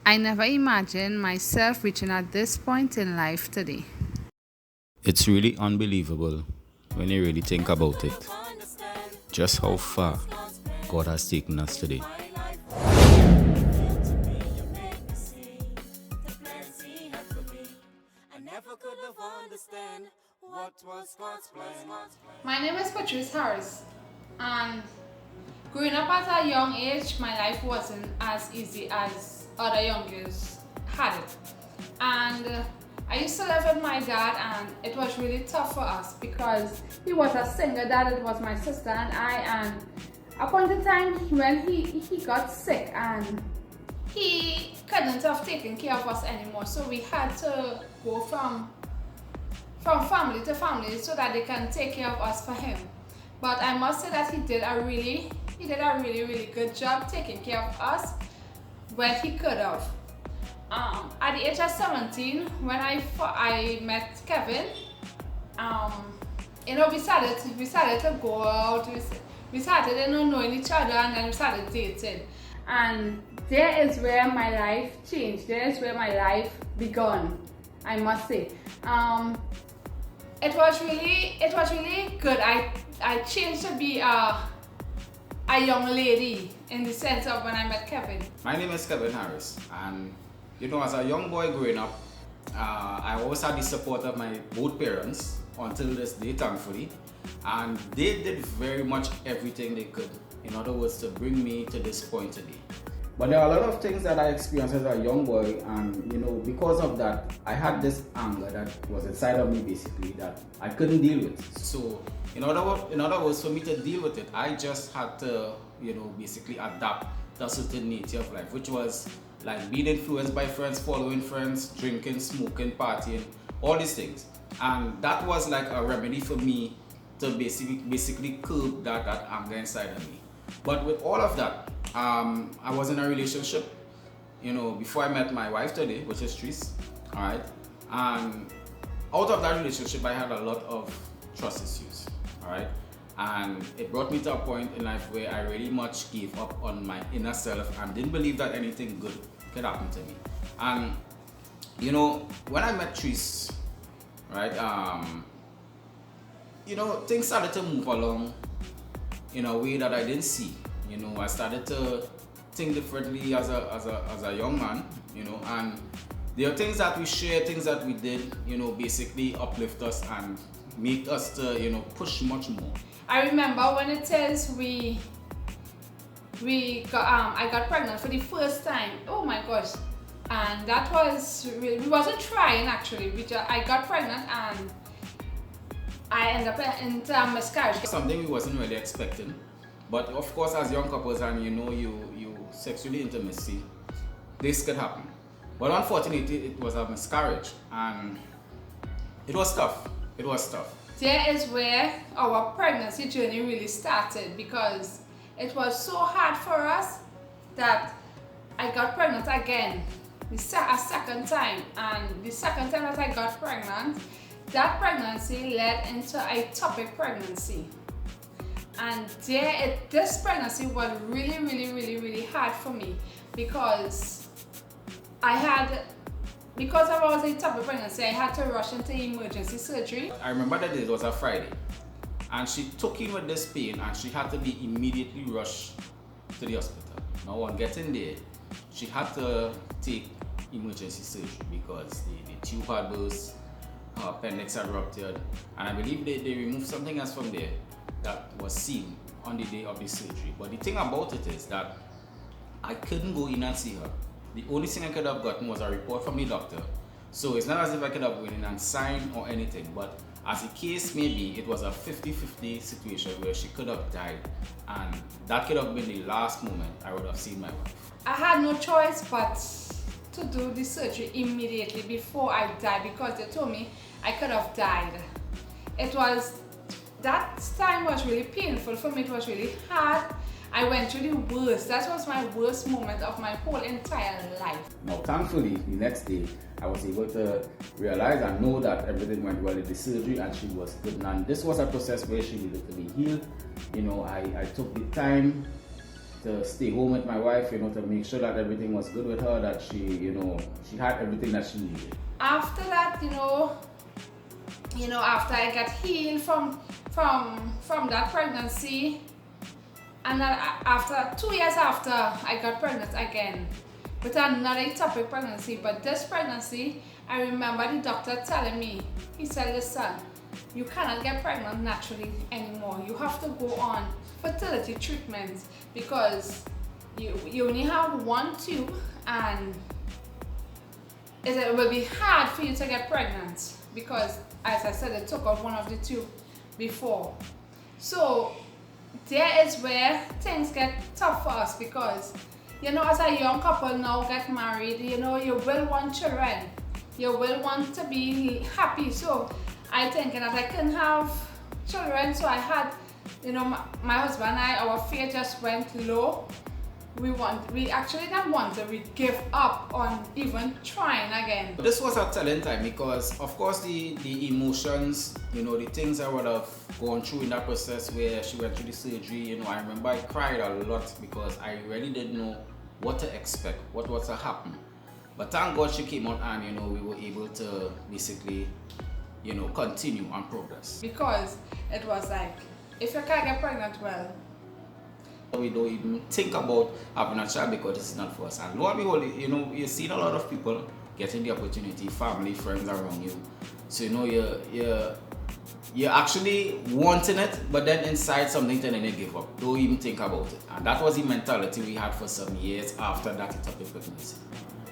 I never imagined myself reaching at this point in life today. It's really unbelievable when you really think about it. Just how far God has taken us today. My name is Patrice Harris, and growing up at a young age, my life wasn't as easy as other young girls had it. And I used to live with my dad, and it was really tough for us because he was a single dad. It was my sister and I, and a point in time when he got sick and he couldn't have taken care of us anymore. So we had to go from family to family so that they can take care of us for him. But I must say that he did a really good job taking care of us when he could have. At the age of 17, when I met Kevin, we started to go out. We started knowing each other, and then we started dating. And there is where my life changed. There is where my life began, I must say. It was really good. I changed to be a young lady in the sense of when I met Kevin. My name is Kevin Harris, and as a young boy growing up, I always had the support of my both parents until this day, thankfully, and they did very much everything they could, in other words, to bring me to this point today. But there are a lot of things that I experienced as a young boy, and because of that, I had this anger that was inside of me basically that I couldn't deal with. So, in other words, for me to deal with it, I just had to, basically adapt to a certain nature of life, which was like being influenced by friends, following friends, drinking, smoking, partying, all these things. And that was like a remedy for me to basically curb that anger inside of me. But with all of that, I was in a relationship, before I met my wife today, which is Trice, all right? And out of that relationship, I had a lot of trust issues, all right? And it brought me to a point in life where I really much gave up on my inner self and didn't believe that anything good could happen to me. And, when I met Trice, right, things started to move along in a way that I didn't see. I started to think differently as a young man, and there are things that we share, things that we did, basically uplift us and make us to, push much more. I remember when it says I got pregnant for the first time. Oh my gosh. And that was, we wasn't trying actually. I got pregnant and I ended up into a miscarriage. Something we wasn't really expecting. But of course, as young couples and you sexually intimacy, this could happen. But unfortunately, it was a miscarriage and it was tough. It was tough. There is where our pregnancy journey really started because it was so hard for us that I got pregnant again, a second time. And the second time that I got pregnant, that pregnancy led into a ectopic pregnancy. And this pregnancy was really hard for me because because I was a ectopic pregnancy, I had to rush into emergency surgery. I remember that it was a Friday, and she took in with this pain, and she had to be immediately rushed to the hospital. Now, on getting there, she had to take emergency surgery because the tube had burst, her appendix had ruptured, and I believe they removed something else from there that was seen on the day of the surgery. But the thing about it is that I couldn't go in and see her. The only thing I could have gotten was a report from the doctor. So it's not as if I could have gone in and signed or anything, but as the case may be, it was a 50-50 situation where she could have died, and that could have been the last moment I would have seen my wife. I had no choice but to do the surgery immediately before I died because they told me I could have died. That time was really painful for me. It was really hard. I went through the worst. That was my worst moment of my whole entire life. Now, thankfully, the next day, I was able to realize and know that everything went well in the surgery and she was good. And this was a process where she needed to be healed. I took the time to stay home with my wife, to make sure that everything was good with her, that she had everything that she needed. After that, after I got healed from that pregnancy, and then after 2 years after, I got pregnant again with another ectopic pregnancy. But this pregnancy, I remember the doctor telling me, he said, listen, you cannot get pregnant naturally anymore. You have to go on fertility treatments because you only have one tube, and it will be hard for you to get pregnant because, as I said, they took out one of the tube before. So there is where things get tough for us because, as a young couple now get married, you will want children. You will want to be happy. So I think that I can have children. So I had, my husband and I, our faith just went low. We actually didn't want to. We gave up on even trying again. This was a telling time because, of course, the emotions, the things I would have gone through in that process where she went through the surgery, I remember I cried a lot because I really didn't know what to expect, what was to happen. But thank God she came out and, we were able to basically, continue and progress. Because it was like, if you can't get pregnant, well, we don't even think about having a child because it's not for us. And lo and behold, you're seeing a lot of people getting the opportunity, family, friends around you. So you're actually wanting it, but then inside something telling you give up. Don't even think about it. And that was the mentality we had for some years after that ectopic pregnancy.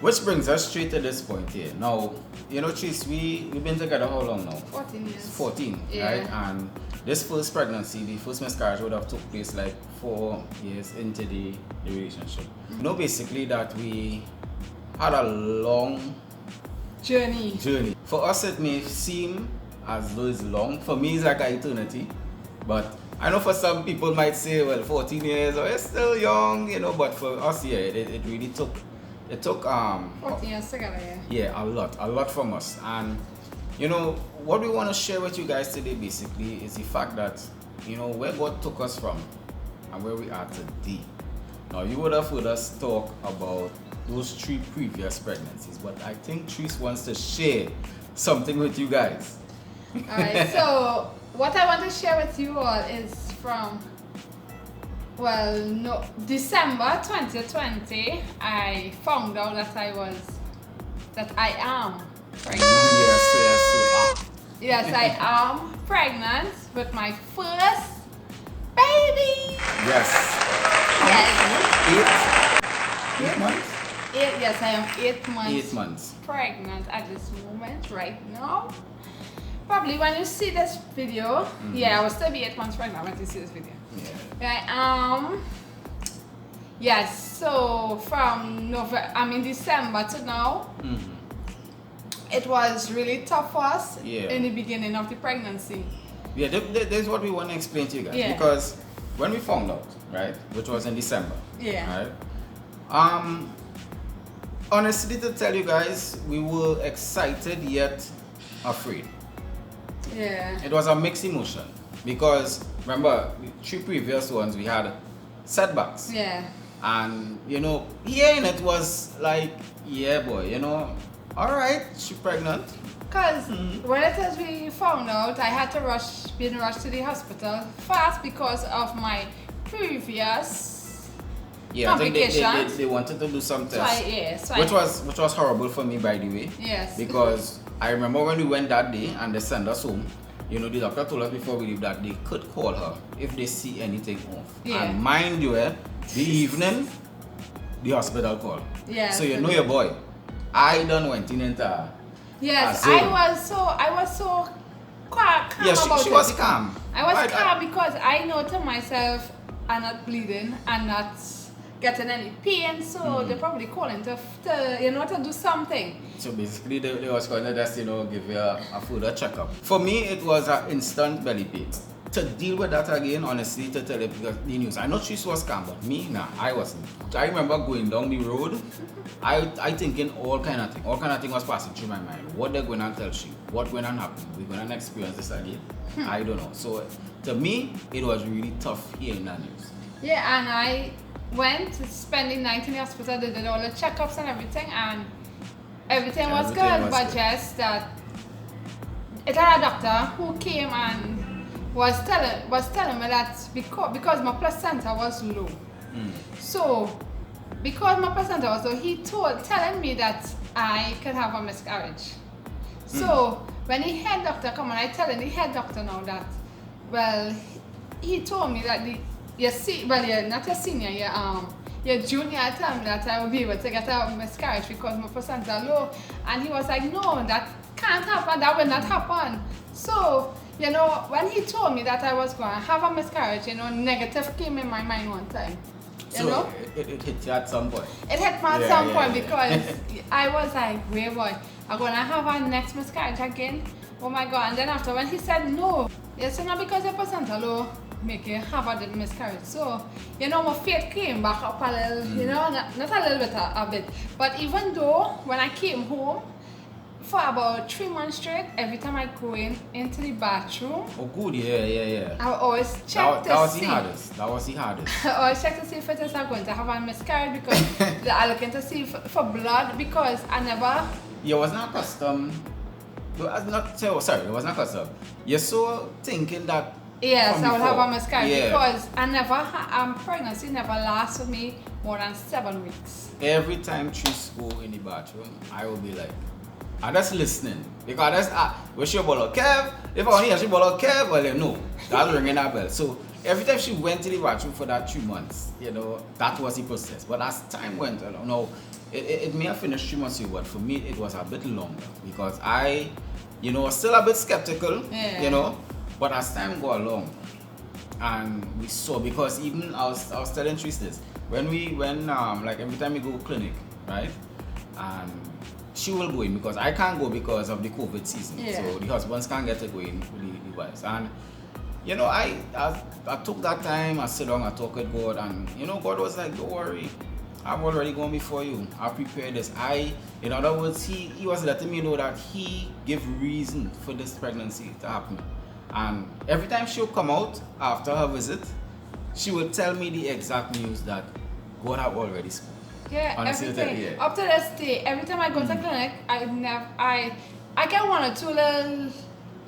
Which brings us straight to this point here. Now, Trice, we've been together how long now? 14 years. 14, yeah. Right? And this first pregnancy, the first miscarriage would have took place like 4 years into the relationship. Basically that we had a long journey. For us, it may seem as though it's long. For me, it's like an eternity. But I know for some people might say, well, 14 years, or it's still young, but for us, yeah, it really took... It took 14 years together, yeah. Yeah, a lot from us. And what we want to share with you guys today basically is the fact that where God took us from and where we are today. Now you would have heard us talk about those 3 previous pregnancies, but I think Trice wants to share something with you guys. Alright, so what I want to share with you all is from December 2020, I found out that I am pregnant. Yes, I am pregnant with my first baby. Yes. 8 months? Yes, I am 8 months. 8 months. Pregnant at this moment right now. Probably when you see this video, I will still be 8 months pregnant when you see this video. Yeah. Yes, so from December to now, it was really tough for us in the beginning of the pregnancy. Yeah, that's what we want to explain to you guys. Because when we found out, right, which was in December, right, honestly to tell you guys, we were excited yet afraid. Yeah. It was a mixed emotion. Because remember, the 3 previous ones we had setbacks. Yeah. And hearing it was like, yeah boy, alright, she's pregnant. Because when it was we found out, I had to be rushed to the hospital fast because of my previous complications. I think they wanted to do some tests. Which was horrible for me, by the way. Yes. Because I remember when we went that day and they sent us home. The doctor told us before we leave that they could call her if they see anything off. Yeah. And mind you, the evening, the hospital called. Yeah. So your boy, I done went into. Yes, I was so calm about it. She was calm. I was calm because I know to myself I'm not bleeding and not getting any pain, so they're probably calling to do something. So basically they was going to just give you a further checkup. For me it was an instant belly pain. To deal with that again, honestly, to tell you because the news, I know Trice was calm, but me, nah, I wasn't. I remember going down the road, I thinking all kind of thing was passing through my mind. What they're going to tell she, what going to happen, we're going to experience this again. I don't know. So to me, it was really tough hearing that news. Yeah, and went, spent the night in the hospital, they did all the checkups and everything was Everything good, was but good. just that it had a doctor who came and was telling me that because my placenta was low. So because my placenta was low, he telling me that I could have a miscarriage. So when the head doctor come and I telling the head doctor now that, well, he told me that you're not your senior, your junior told me that I will be able to get a miscarriage because my placenta low, and he was like, no, that can't happen, that will not happen. So, you know, when he told me that I was going to have a miscarriage, you know, negative came in my mind one time. You know? It hit you at some point. It hit me at some point because I was like, wait, boy, I'm going to have a next miscarriage again? Oh my God. And then after when he said no, it's not because your placenta low make you have a miscarriage. So, you know, my faith came back up a little, you know, not a little bit, a bit. But even though when I came home, for about 3 months straight, every time I go into the bathroom, Oh, good, yeah. I would always check That was see. the hardest. That was the hardest. I always check to see if it is going to have a miscarriage because I looking to see for blood because I never. You was not accustomed. It was not accustomed. You're so thinking that. Yes, I would have a before. miscarriage because I never pregnancy never lasts with me more than 7 weeks. Every time Trish go in the bathroom, I will be like, I'm just listening. Because that's, was she about Kev? If I want to hear she about Kev, well, no. That's ringing that bell. So every time she went to the bathroom for that 3 months, you know, that was the process. But as time went, I don't know, it may have finished 3 months, but for me, it was a bit longer. Because I, you know, was still a bit skeptical, you know. But as time go along, and we saw, because even I was telling Trish this, when like every time we go clinic, right, and she will go in because I can't go because of the COVID season. So the husbands can't get to go in with the wives. And you know, I took that time, I sit down, I talk with God, and you know, God was like, don't worry, I've already gone before you. I prepared this. In other words, he was letting me know that he gave reason for this pregnancy to happen. And every time she would come out after her visit, she would tell me the exact news that God had already spoken. Yeah, Honestly, everything. Up to this day, every time I go to the clinic, I get 1 or 2 little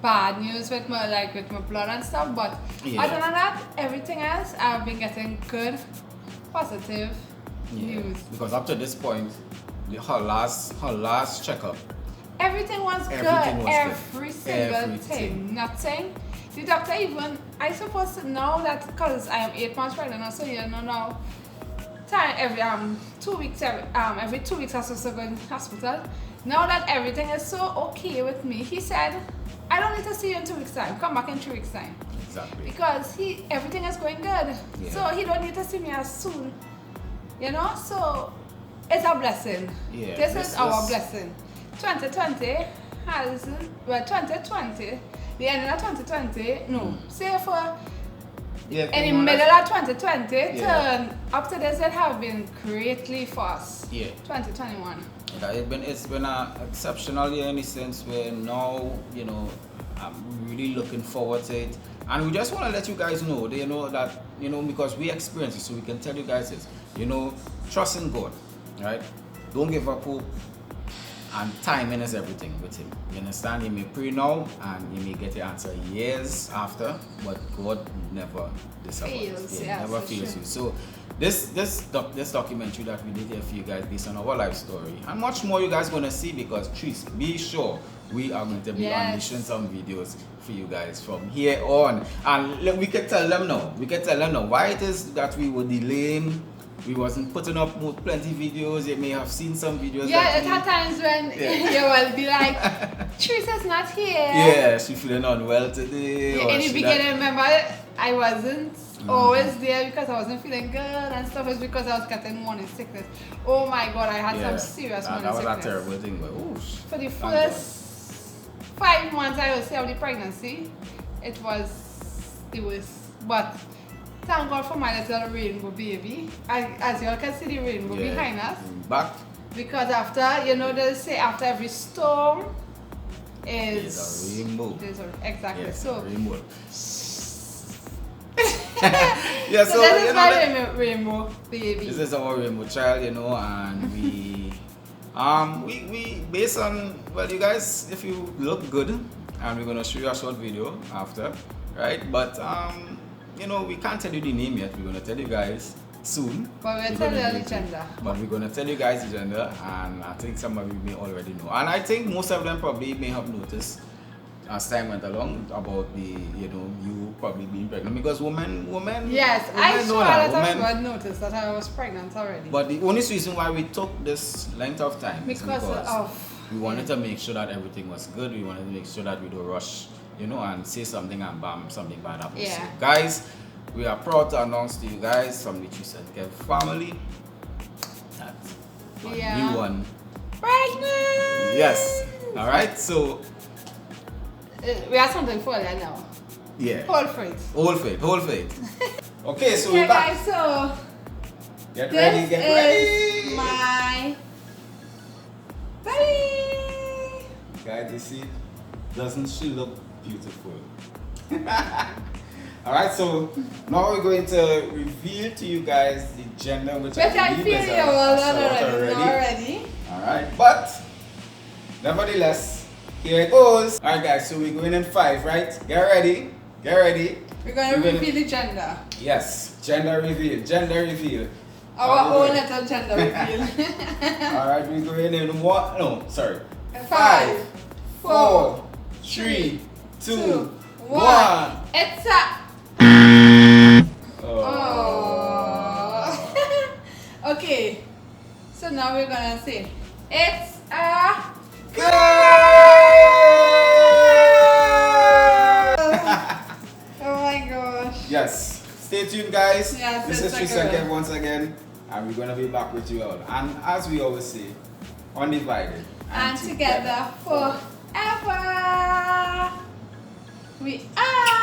bad news with my blood and stuff, but other than that, everything else I've been getting good, positive news. Because up to this point, her last checkup, everything was good. Every single thing. Nothing. The doctor even, I supposed to know that because I am 8 months pregnant, so you know now. Every 2 weeks, every 2 weeks I supposed to go in the hospital. Now that everything is so okay with me, he said, I don't need to see you in 2 weeks time. Come back in 3 weeks time. Exactly. Because everything is going good. So he don't need to see me as soon. You know, so it's a blessing. This is our blessing. 2020 the end of 2020, say for in the middle of 2020, turn up to this, it have been greatly fast. 2021. It's been an exceptional year in the sense where now, you know, I'm really looking forward to it. And we just want to let you guys know, you know, that, you know, because we experience it, so we can tell you guys this, you know, trust in God, right? Don't give up hope. And timing is everything with him. You understand? You may pray now and you may get your answer years after, but God never disappoints. Never fails you. So this documentary that we did here for you guys based on our life story and much more you guys gonna see, because please be sure we are going to be unleashing some videos for you guys from here on. And we can tell them now why it is that we were delaying. We wasn't putting up plenty videos. You may have seen some videos. Yeah, it had times when you will be like, Teresa's not here. Yeah, she's feeling unwell today. In the beginning, remember, I wasn't always there because I wasn't feeling good and stuff. It's because I was getting morning sickness. Oh my God, I had some serious morning sickness. That was a terrible thing. But, for the first 5 months, I would say, of the pregnancy, it was the worst. But thank God for my little rainbow baby. As you all can see the rainbow behind us. Back. Because after, you know, they say after every storm is a rainbow. Exactly. Yes, so rainbow. Yeah, So this you is know my that- rainbow baby. this is our rainbow child, you know, and we based on, well, you guys, if you look good, and we're gonna show you a short video after, right? But you know, we can't tell you the name yet. We're gonna tell you guys soon. But we'll We're tell gonna you do the gender. But we're gonna tell you guys the gender, and I think some of you may already know, and I think most of them probably may have noticed as time went along about the, you know, you probably being pregnant, because women Yes, I women saw know a that. lot of Women, people noticed that I was pregnant already. but the only reason why we took this length of time is because of we wanted to make sure that everything was good. We wanted to make sure that we don't rush, you know, and say something and bam, something bad happens. Yeah. So, guys, we are proud to announce to you guys from the TRICEANDKEV family that a Yeah. new one. pregnant. Yes. All right. So We have something for that now. yeah. Hold for it. Hold faith. Hold faith. Okay. So Yeah, we're back. guys. So Get this ready. Get is ready. my baby. Guys, you see, doesn't she look beautiful? Alright, so now we're going to reveal to you guys the gender, which But I believe feel is you're a all assault already. Alright, but nevertheless, here it goes. Alright guys, so we're going in 5, right? Get ready. Get ready. We're going to reveal the gender. Yes, gender reveal. Gender reveal. Our own little gender reveal. Alright, we're going in 1. No, sorry. 5, 4, 3, 2, 2, 1. 1. It's a. Oh. Oh. Okay. So now we're gonna say it's a Girl! Oh my gosh. Yes. Stay tuned, guys. Yes, This is it's a girl. TRICEANDKEV once again, and we're gonna be back with you all. And as we always say, undivided And together forever. We are.